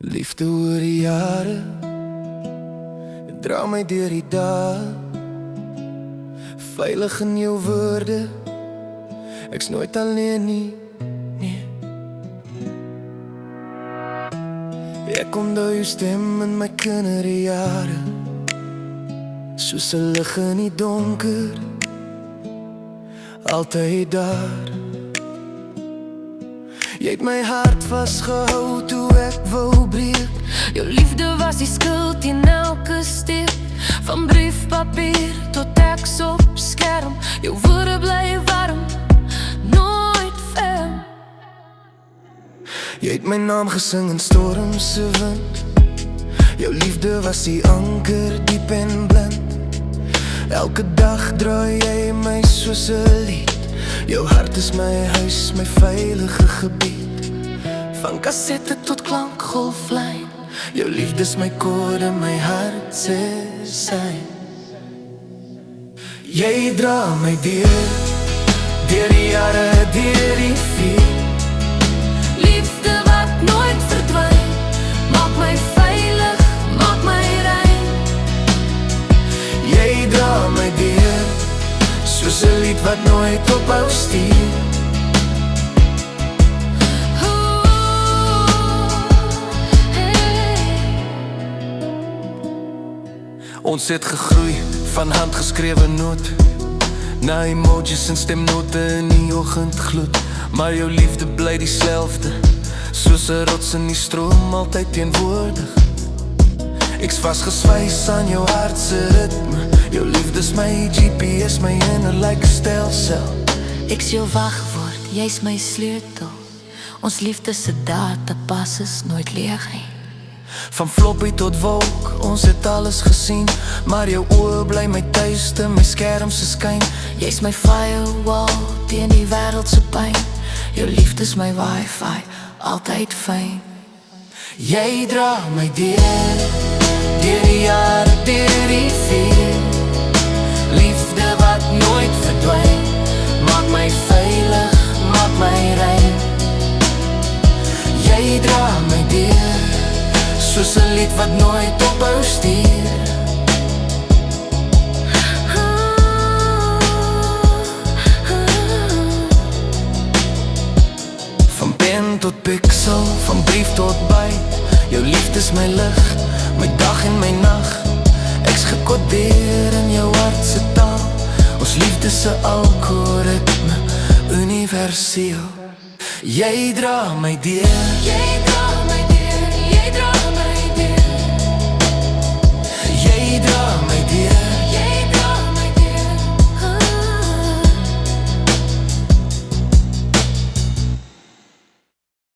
Liefde oor die jare, dra my deur die dae. Veilig in jou woorde, ek's nooit alleen nie, nee. Ek onthou jou stem in my kinderjare, soos 'n lig in die donker, altyd daar. Jy het my hart vasgehou toe ek wou breek. Jou liefde was die skuld teen elke steek, van briefpapier tot teks op skerm. Jou woorde bly warm, nooit ferm. Jy het my naam gesing in stormse wind. Jou liefde was die anker diep en blind. Elke dag draai jy my soos 'n lied. Jou hart is my huis, my veilige gebied. Van kassette tot klankgolflyn, jou liefde is my kode, my hart se sein. Jy dra my deur die jare, deur die vuur. Liefde wat nooit verdwyn, maak my veilig, maak my rein. Jy dra my deur, soos 'n lied wat nooit ophou stuur. Ons het gegroei van handgeskrewe noot na emojis en stemnote in die oggendgloed. Maar jou liefde bly dieselfde, soos 'n rots in die stroom, altyd teenwoordig. Ek's vasgeswys aan jou hart se ritme. Jou liefde's my GPS, my innerlike stelsel. Ek's jou wagwoord, jy's my sleutel. Ons liefde se datapas is nooit leeg nie. Van floppy tot wolk, ons het alles gesien. Maar jou oë bly my tuiste, my skerm se skyn. Jy's my firewall teen die wêreld se pyn. Jou liefde's my wifi, altyd fyn. Jy dra my deur die jare, deur die vuur. Liefde wat nooit verdwyn, maak my veilig, maak my rein. Jy dra my deur, soos 'n lied wat nooit ophou stuur. Van pen tot pixel, van brief tot byt. Jou liefde's my lig, my dag en my nag. Ek's gekodeer in jou hart se taal. Ons liefde se algoritme, universeel. Jy dra my deur